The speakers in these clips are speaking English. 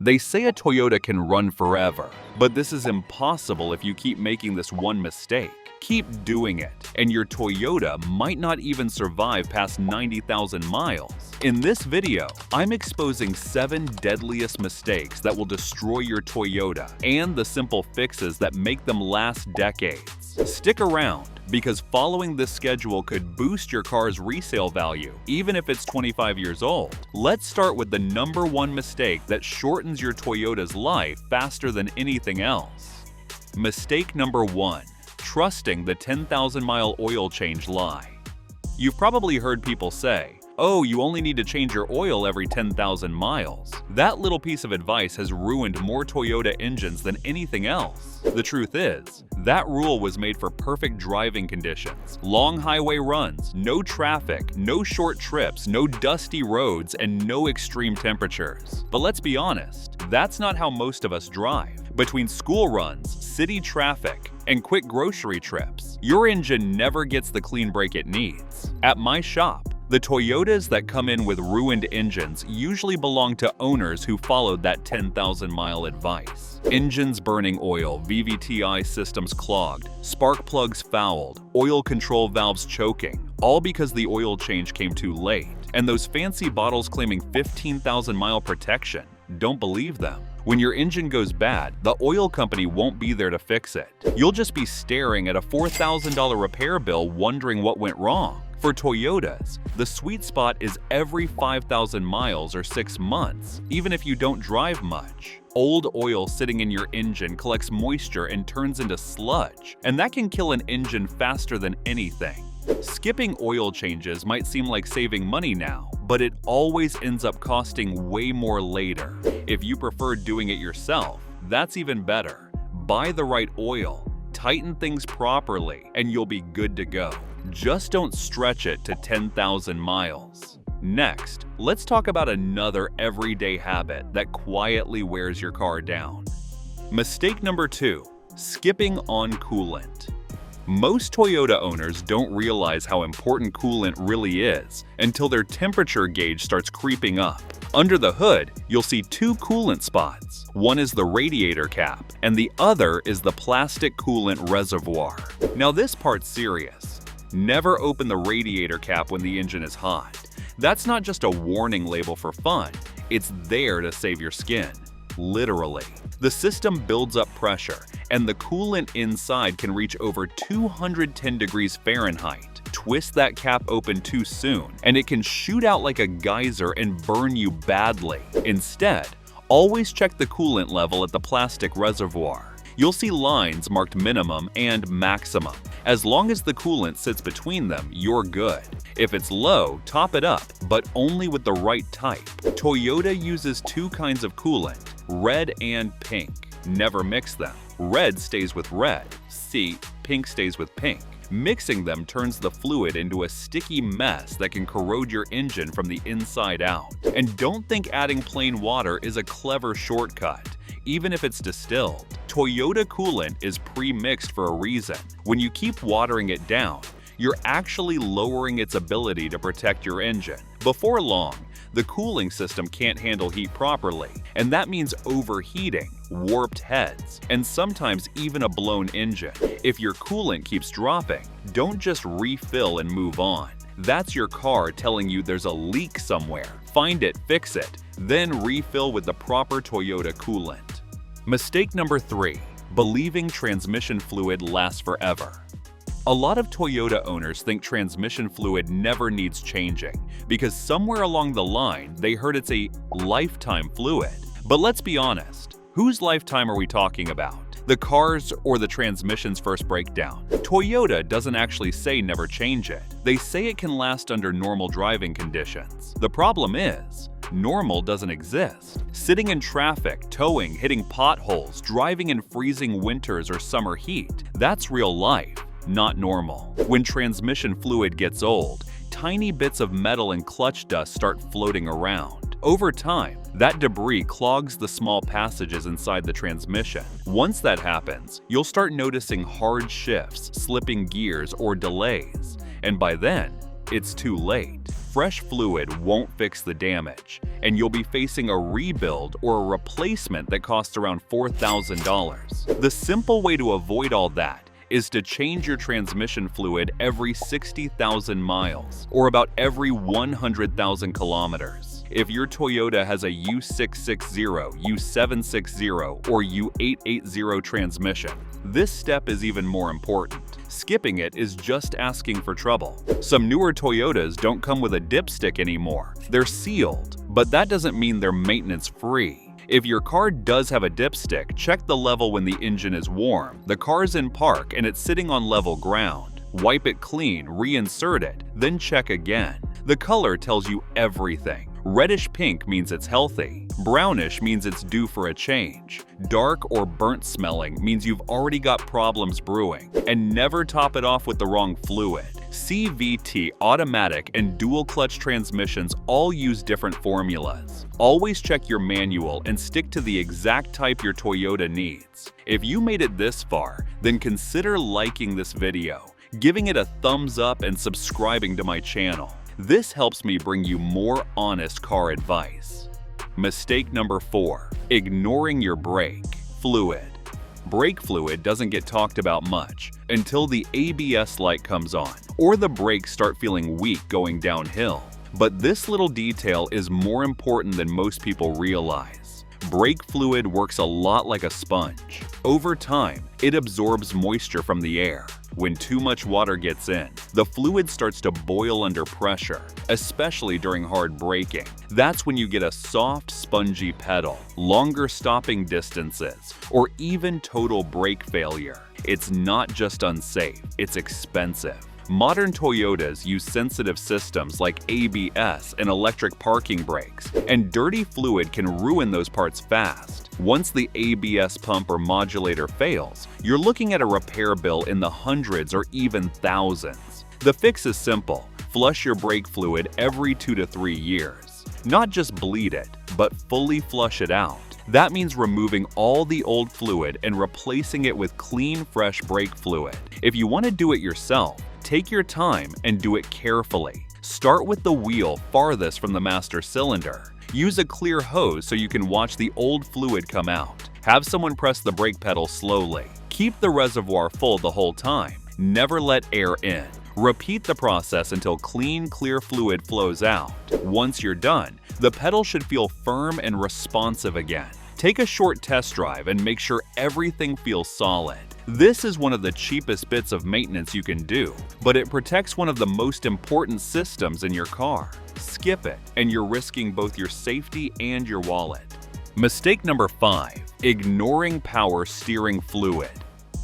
They say a Toyota can run forever, but this is impossible if you keep making this one mistake. Keep doing it, and your Toyota might not even survive past 90,000 miles. In this video, I'm exposing 7 deadliest mistakes that will destroy your Toyota and the simple fixes that make them last decades. Stick around, because following this schedule could boost your car's resale value, even if it's 25 years old. Let's start with the #1 mistake that shortens your Toyota's life faster than anything else. Mistake number 1. Trusting the 10,000-mile oil change lie. You've probably heard people say, "Oh, you only need to change your oil every 10,000 miles." That little piece of advice has ruined more Toyota engines than anything else. The truth is, that rule was made for perfect driving conditions, long highway runs, no traffic, no short trips, no dusty roads, and no extreme temperatures. But let's be honest, that's not how most of us drive. Between school runs, city traffic, and quick grocery trips, your engine never gets the clean break it needs. At my shop, the Toyotas that come in with ruined engines usually belong to owners who followed that 10,000-mile advice. Engines burning oil, VVTi systems clogged, spark plugs fouled, oil control valves choking, all because the oil change came too late. And those fancy bottles claiming 15,000-mile protection, don't believe them. When your engine goes bad, the oil company won't be there to fix it. You'll just be staring at a $4,000 repair bill wondering what went wrong. For Toyotas, the sweet spot is every 5,000 miles or 6 months, even if you don't drive much. Old oil sitting in your engine collects moisture and turns into sludge, and that can kill an engine faster than anything. Skipping oil changes might seem like saving money now, but it always ends up costing way more later. If you prefer doing it yourself, that's even better. Buy the right oil, tighten things properly, and you'll be good to go. Just don't stretch it to 10,000 miles. Next, let's talk about another everyday habit that quietly wears your car down. Mistake number 2. Skipping on coolant. Most Toyota owners don't realize how important coolant really is until their temperature gauge starts creeping up. Under the hood, you'll see 2 coolant spots. One is the radiator cap, and the other is the plastic coolant reservoir. Now this part's serious. Never open the radiator cap when the engine is hot. That's not just a warning label for fun, it's there to save your skin. Literally. The system builds up pressure, and the coolant inside can reach over 210 degrees Fahrenheit. Twist that cap open too soon, and it can shoot out like a geyser and burn you badly. Instead, always check the coolant level at the plastic reservoir. You'll see lines marked minimum and maximum. As long as the coolant sits between them, you're good. If it's low, top it up, but only with the right type. Toyota uses 2 kinds of coolant, red and pink. Never mix them. Red stays with red. See, pink stays with pink. Mixing them turns the fluid into a sticky mess that can corrode your engine from the inside out. And don't think adding plain water is a clever shortcut. Even if it's distilled, Toyota coolant is pre-mixed for a reason. When you keep watering it down, you're actually lowering its ability to protect your engine. Before long, the cooling system can't handle heat properly, and that means overheating, warped heads, and sometimes even a blown engine. If your coolant keeps dropping, don't just refill and move on. That's your car telling you there's a leak somewhere. Find it, fix it, then refill with the proper Toyota coolant. Mistake number 3. Believing transmission fluid lasts forever. A lot of Toyota owners think transmission fluid never needs changing because somewhere along the line they heard it's a lifetime fluid. But let's be honest, whose lifetime are we talking about? The car's or the transmission's first breakdown? Toyota doesn't actually say never change it. They say it can last under normal driving conditions. The problem is, normal doesn't exist. Sitting in traffic, towing, hitting potholes, driving in freezing winters or summer heat, that's real life, not normal. When transmission fluid gets old, tiny bits of metal and clutch dust start floating around. Over time, that debris clogs the small passages inside the transmission. Once that happens, you'll start noticing hard shifts, slipping gears, or delays. And by then, it's too late. Fresh fluid won't fix the damage, and you'll be facing a rebuild or a replacement that costs around $4,000. The simple way to avoid all that is to change your transmission fluid every 60,000 miles, or about every 100,000 kilometers. If your Toyota has a U660, U760, or U880 transmission, this step is even more important. Skipping it is just asking for trouble. Some newer Toyotas don't come with a dipstick anymore. They're sealed, but that doesn't mean they're maintenance-free. If your car does have a dipstick, check the level when the engine is warm, the car's in park, and it's sitting on level ground. Wipe it clean, reinsert it, then check again. The color tells you everything. Reddish pink means it's healthy. Brownish means it's due for a change. Dark or burnt smelling means you've already got problems brewing. And never top it off with the wrong fluid. CVT, automatic, and dual clutch transmissions all use different formulas. Always check your manual and stick to the exact type your Toyota needs. If you made it this far, then consider liking this video, giving it a thumbs up, and subscribing to my channel. This helps me bring you more honest car advice. Mistake number 4. Ignoring your brake fluid. Brake fluid doesn't get talked about much until the ABS light comes on or the brakes start feeling weak going downhill. But this little detail is more important than most people realize. Brake fluid works a lot like a sponge. Over time, it absorbs moisture from the air. When too much water gets in, the fluid starts to boil under pressure, especially during hard braking. That's when you get a soft, spongy pedal, longer stopping distances, or even total brake failure. It's not just unsafe, it's expensive. Modern Toyotas use sensitive systems like ABS and electric parking brakes, and dirty fluid can ruin those parts fast. Once the ABS pump or modulator fails, you're looking at a repair bill in the hundreds or even thousands. The fix is simple. Flush your brake fluid every 2 to 3 years. Not just bleed it, but fully flush it out. That means removing all the old fluid and replacing it with clean, fresh brake fluid. If you want to do it yourself, take your time and do it carefully. Start with the wheel farthest from the master cylinder. Use a clear hose so you can watch the old fluid come out. Have someone press the brake pedal slowly. Keep the reservoir full the whole time. Never let air in. Repeat the process until clean, clear fluid flows out. Once you're done, the pedal should feel firm and responsive again. Take a short test drive and make sure everything feels solid. This is one of the cheapest bits of maintenance you can do, but it protects one of the most important systems in your car. Skip it, and you're risking both your safety and your wallet. Mistake number 5. Ignoring power steering fluid.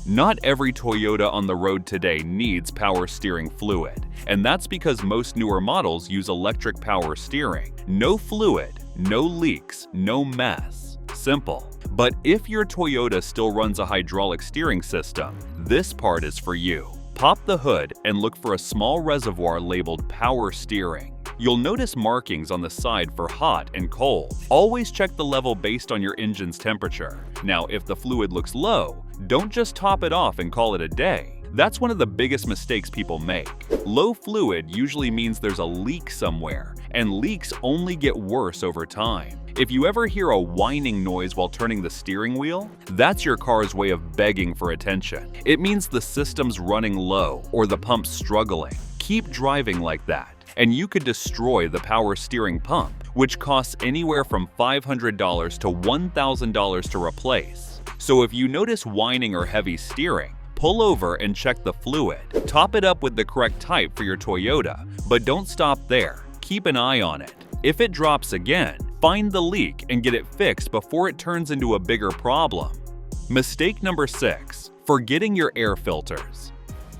Not every Toyota on the road today needs power steering fluid, and that's because most newer models use electric power steering. No fluid, no leaks, no mess. Simple. But if your Toyota still runs a hydraulic steering system, this part is for you. Pop the hood and look for a small reservoir labeled power steering. You'll notice markings on the side for hot and cold. Always check the level based on your engine's temperature. Now, if the fluid looks low, don't just top it off and call it a day. That's one of the biggest mistakes people make. Low fluid usually means there's a leak somewhere, and leaks only get worse over time. If you ever hear a whining noise while turning the steering wheel, that's your car's way of begging for attention. It means the system's running low or the pump's struggling. Keep driving like that, and you could destroy the power steering pump, which costs anywhere from $500 to $1,000 to replace. So if you notice whining or heavy steering, pull over and check the fluid. Top it up with the correct type for your Toyota, but don't stop there. Keep an eye on it. If it drops again, find the leak and get it fixed before it turns into a bigger problem. Mistake number 6. Forgetting your air filters.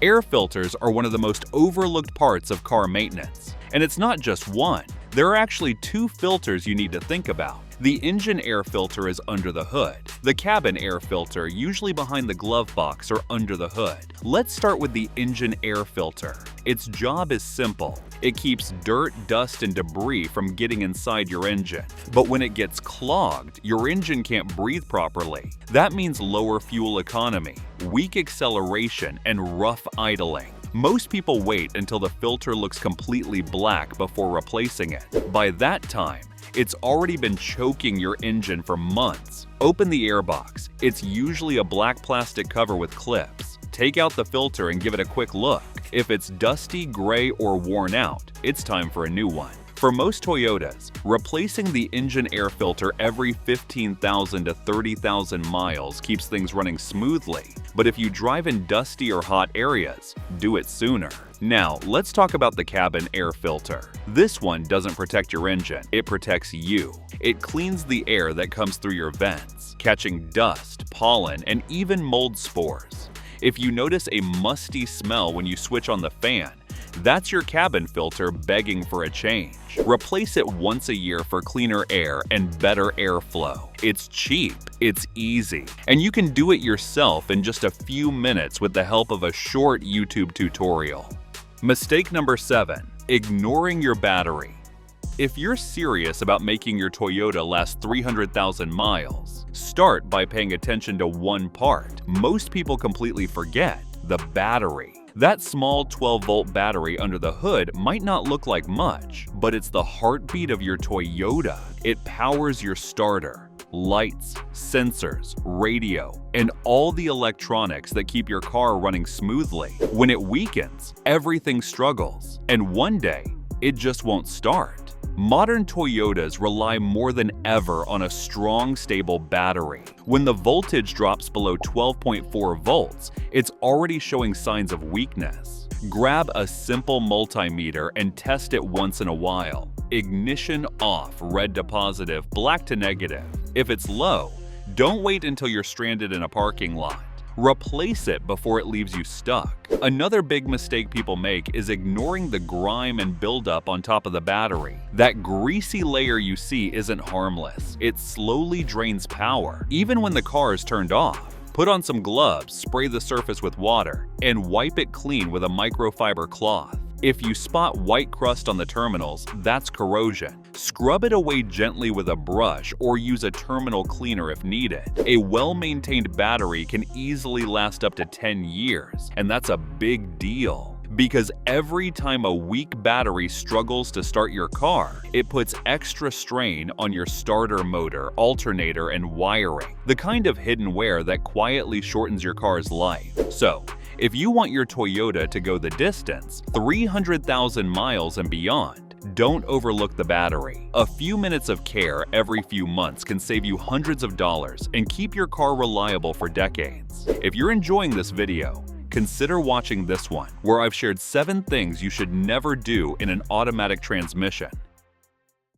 Air filters are one of the most overlooked parts of car maintenance. And it's not just one. There are actually 2 filters you need to think about. The engine air filter is under the hood. The cabin air filter, usually behind the glove box or under the hood. Let's start with the engine air filter. Its job is simple. It keeps dirt, dust, and debris from getting inside your engine. But when it gets clogged, your engine can't breathe properly. That means lower fuel economy, weak acceleration, and rough idling. Most people wait until the filter looks completely black before replacing it. By that time, it's already been choking your engine for months. Open the airbox. It's usually a black plastic cover with clips. Take out the filter and give it a quick look. If it's dusty, gray, or worn out, it's time for a new one. For most Toyotas, replacing the engine air filter every 15,000 to 30,000 miles keeps things running smoothly. But if you drive in dusty or hot areas, do it sooner. Now, let's talk about the cabin air filter. This one doesn't protect your engine, it protects you. It cleans the air that comes through your vents, catching dust, pollen, and even mold spores. If you notice a musty smell when you switch on the fan, that's your cabin filter begging for a change. Replace it once a year for cleaner air and better airflow. It's cheap, it's easy, and you can do it yourself in just a few minutes with the help of a short YouTube tutorial. Mistake number 7. Ignoring your battery. If you're serious about making your Toyota last 300,000 miles, start by paying attention to one part most people completely forget: the battery. That small 12-volt battery under the hood might not look like much, but it's the heartbeat of your Toyota. It powers your starter, lights, sensors, radio, and all the electronics that keep your car running smoothly. When it weakens, everything struggles, and one day, it just won't start. Modern Toyotas rely more than ever on a strong, stable battery. When the voltage drops below 12.4 volts, it's already showing signs of weakness. Grab a simple multimeter and test it once in a while. Ignition off, red to positive, black to negative. If it's low, don't wait until you're stranded in a parking lot. Replace it before it leaves you stuck. Another big mistake people make is ignoring the grime and buildup on top of the battery. That greasy layer you see isn't harmless. It slowly drains power, even when the car is turned off. Put on some gloves, spray the surface with water, and wipe it clean with a microfiber cloth. If you spot white crust on the terminals, that's corrosion. Scrub it away gently with a brush or use a terminal cleaner if needed. A well-maintained battery can easily last up to 10 years, and that's a big deal. Because every time a weak battery struggles to start your car, it puts extra strain on your starter motor, alternator, and wiring, the kind of hidden wear that quietly shortens your car's life. So, if you want your Toyota to go the distance, 300,000 miles and beyond, don't overlook the battery. A few minutes of care every few months can save you hundreds of dollars and keep your car reliable for decades. If you're enjoying this video, consider watching this one, where I've shared 7 things you should never do in an automatic transmission.